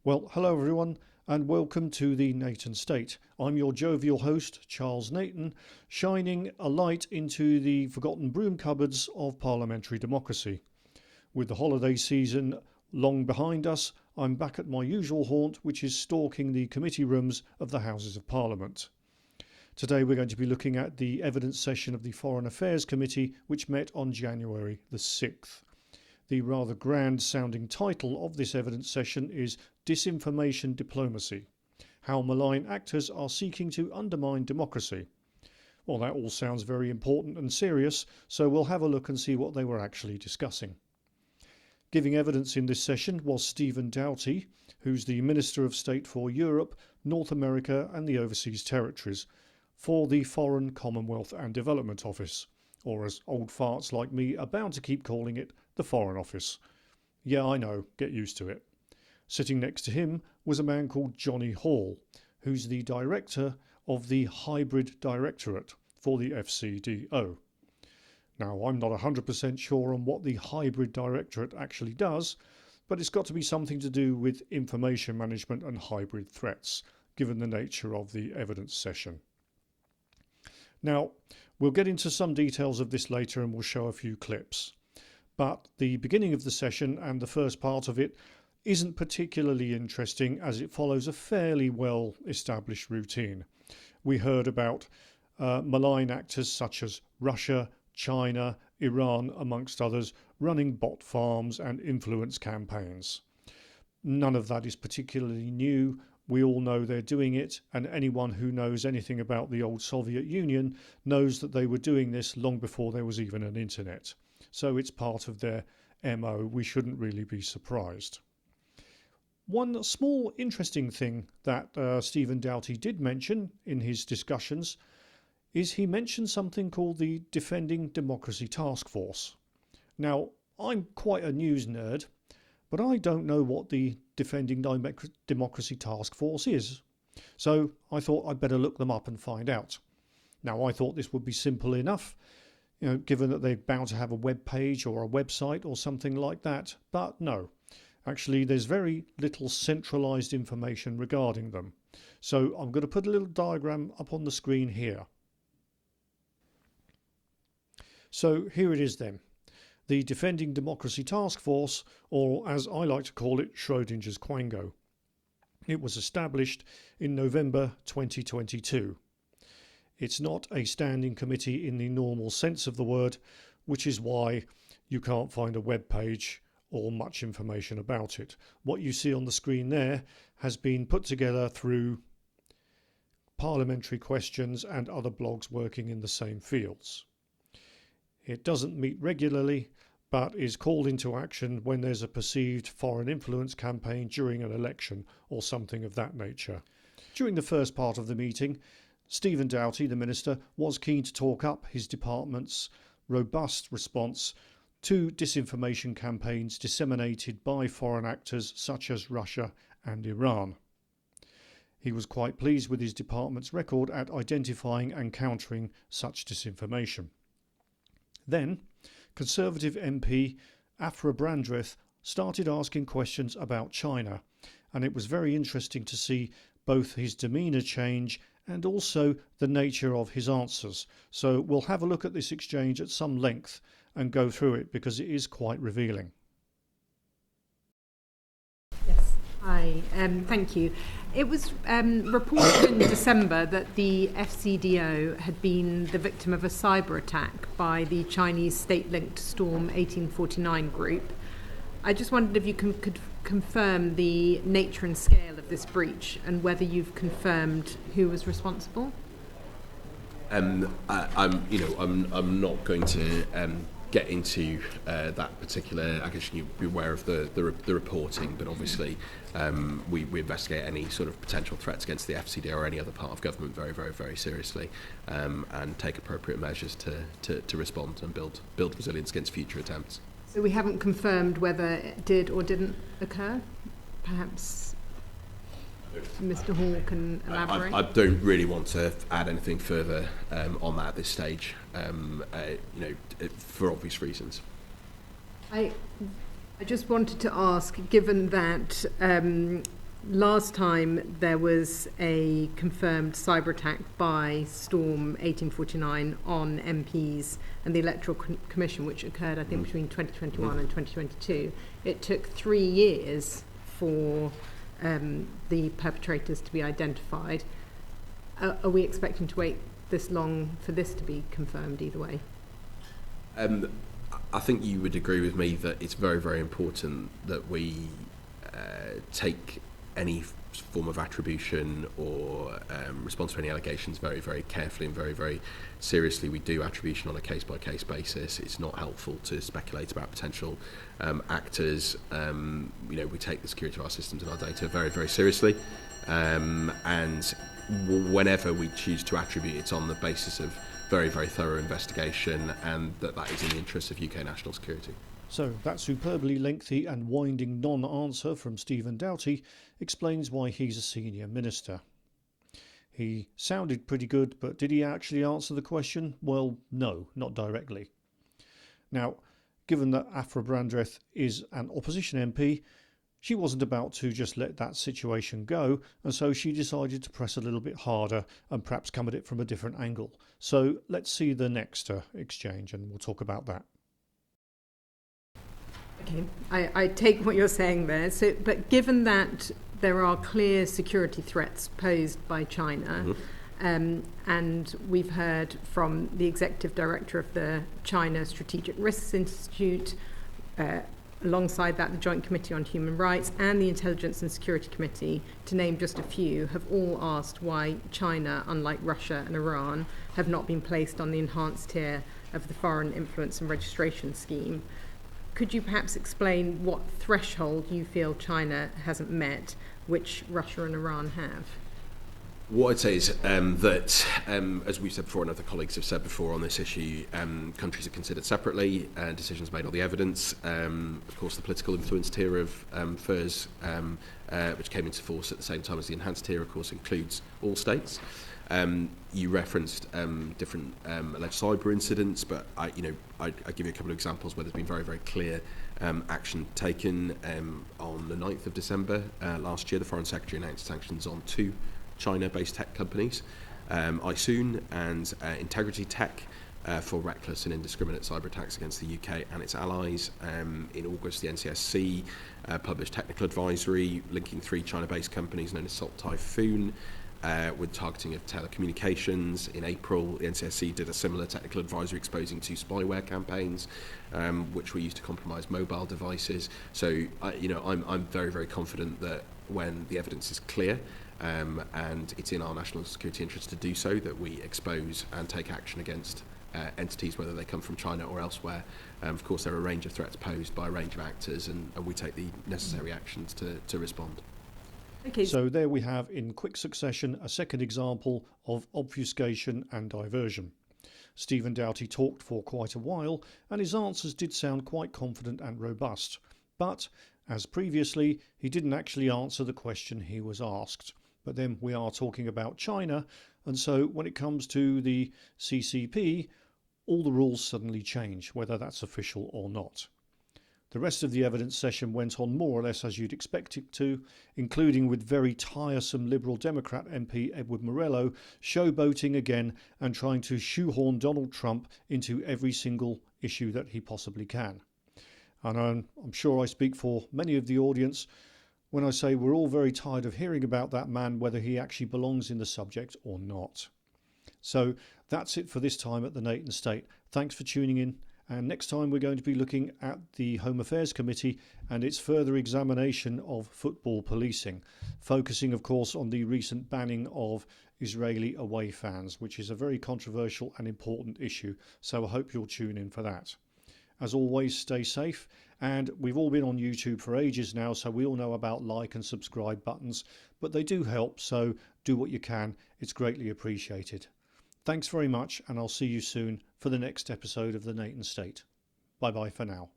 Well, hello everyone, and welcome to the Nathan State. I'm your jovial host, Charles Nathan, shining a light into the forgotten broom cupboards of parliamentary democracy. With the holiday season long behind us, I'm back at my usual haunt, which is stalking the committee rooms of the Houses of Parliament. Today we're going to be looking at the evidence session of the Foreign Affairs Committee, which met on January the 6th. The rather grand sounding title of this evidence session is Disinformation Diplomacy: How Malign Actors Are Seeking to Undermine Democracy. Well, that all sounds very important and serious, so we'll have a look and see what they were actually discussing. Giving evidence in this session was Stephen Doughty, who's the Minister of State for Europe, North America and the Overseas Territories for the Foreign, Commonwealth and Development Office, or as old farts like me are bound to keep calling it, the Foreign Office. Yeah, I know, get used to it. Sitting next to him was a man called Johnny Hall, who's the director of the Hybrid Directorate for the FCDO. Now, I'm not 100% sure on what the Hybrid Directorate actually does, but it's got to be something to do with information management and hybrid threats, given the nature of the evidence session. Now, we'll get into some details of this later and we'll show a few clips. But the beginning of the session and the first part of it isn't particularly interesting, as it follows a fairly well established routine. We heard about malign actors such as Russia, China, Iran amongst others running bot farms and influence campaigns. None of that is particularly new. We all know they're doing it, and anyone who knows anything about the old Soviet Union knows that they were doing this long before there was even an internet. So it's part of their MO. We shouldn't really be surprised. One small interesting thing that Stephen Doughty did mention in his discussions is he mentioned something called the Defending Democracy Task Force. Now, I'm quite a news nerd, but I don't know what the Defending Democracy Task Force is. So I thought I'd better look them up and find out. Now, I thought this would be simple enough, given that they're bound to have a web page or a website or something like that. But no, actually there's very little centralised information regarding them. So I'm going to put a little diagram up on the screen here. So here it is then. The Defending Democracy Task Force, or as I like to call it, Schrodinger's Quango. It was established in November 2022. It's not a standing committee in the normal sense of the word, which is why you can't find a web page or much information about it. What you see on the screen there has been put together through parliamentary questions and other blogs working in the same fields. It doesn't meet regularly, but is called into action when there's a perceived foreign influence campaign during an election or something of that nature. During the first part of the meeting, Stephen Doughty, the Minister, was keen to talk up his department's robust response to disinformation campaigns disseminated by foreign actors such as Russia and Iran. He was quite pleased with his department's record at identifying and countering such disinformation. Then, Conservative MP Afra Brandreth started asking questions about China, and it was very interesting to see both his demeanour change and also the nature of his answers. So we'll have a look at this exchange at some length and go through it because it is quite revealing. Yes, hi, thank you. It was reported in December that the FCDO had been the victim of a cyber attack by the Chinese state-linked Storm 1849 group. I just wondered if you could confirm the nature and scale of this breach and whether you've confirmed who was responsible. I'm not going to get into that particular. I guess you'd be aware of the reporting, but obviously we investigate any sort of potential threats against the FCD or any other part of government very, very, very seriously, and take appropriate measures to respond and build resilience against future attempts. So we haven't confirmed whether it did or didn't occur? Perhaps Mr. Hall can elaborate? I don't really want to add anything further on that at this stage, for obvious reasons. I just wanted to ask, given that Last time there was a confirmed cyber attack by Storm 1849 on MPs and the Electoral Commission, which occurred, I think, between 2021 and 2022. It took 3 years for the perpetrators to be identified. Are we expecting to wait this long for this to be confirmed either way? I think you would agree with me that it's very, very important that we take any form of attribution or response to any allegations very, very carefully and very, very seriously. We do attribution on a case-by-case basis. It's not helpful to speculate about potential actors. We take the security of our systems and our data very, very seriously. And whenever we choose to attribute, it's on the basis of very, very thorough investigation, and that is in the interest of UK national security. So that superbly lengthy and winding non-answer from Stephen Doughty explains why he's a senior minister. He sounded pretty good, but did he actually answer the question? Well, no, not directly. Now, given that Afra Brandreth is an opposition MP, she wasn't about to just let that situation go, and so she decided to press a little bit harder and perhaps come at it from a different angle. So let's see the next exchange, and we'll talk about that. Okay, I take what you're saying there. So, but given that there are clear security threats posed by China, and we've heard from the executive director of the China Strategic Risks Institute, alongside that the Joint Committee on Human Rights and the Intelligence and Security Committee, to name just a few, have all asked why China, unlike Russia and Iran, have not been placed on the enhanced tier of the Foreign Influence and Registration Scheme. Could you perhaps explain what threshold you feel China hasn't met, which Russia and Iran have? What I'd say is that, as we've said before and other colleagues have said before on this issue, countries are considered separately and decisions made on the evidence. Of course, the political influence tier of FIRS, which came into force at the same time as the enhanced tier, of course, includes all states. You referenced different alleged cyber incidents, but I give you a couple of examples where there's been very, very clear action taken. On the 9th of December last year, the Foreign Secretary announced sanctions on 2 China-based tech companies, iSoon and Integrity Tech, for reckless and indiscriminate cyber attacks against the UK and its allies. In August, the NCSC published technical advisory linking 3 China-based companies known as Salt Typhoon with targeting of telecommunications. In April, the NCSC did a similar technical advisory exposing 2 spyware campaigns, which were used to compromise mobile devices. So, I'm very, very confident that when the evidence is clear, and it's in our national security interest to do so, that we expose and take action against entities, whether they come from China or elsewhere. Of course, there are a range of threats posed by a range of actors, and we take the necessary actions to respond. Okay. So there we have, in quick succession, a second example of obfuscation and diversion. Stephen Doughty talked for quite a while, and his answers did sound quite confident and robust. But, as previously, he didn't actually answer the question he was asked. But then we are talking about China, and so when it comes to the CCP, all the rules suddenly change, whether that's official or not. The rest of the evidence session went on more or less as you'd expect it to, including with very tiresome Liberal Democrat MP Edward Morello showboating again and trying to shoehorn Donald Trump into every single issue that he possibly can. And I'm sure I speak for many of the audience when I say we're all very tired of hearing about that man, whether he actually belongs in the subject or not. So that's it for this time at the Nation State. Thanks for tuning in. And next time we're going to be looking at the Home Affairs Committee and its further examination of football policing, focusing of course on the recent banning of Israeli away fans, which is a very controversial and important issue. So I hope you'll tune in for that. As always, stay safe, and we've all been on YouTube for ages now, so we all know about like and subscribe buttons, but they do help, so do what you can. It's greatly appreciated. Thanks very much, and I'll see you soon for the next episode of the Nation State. Bye bye for now.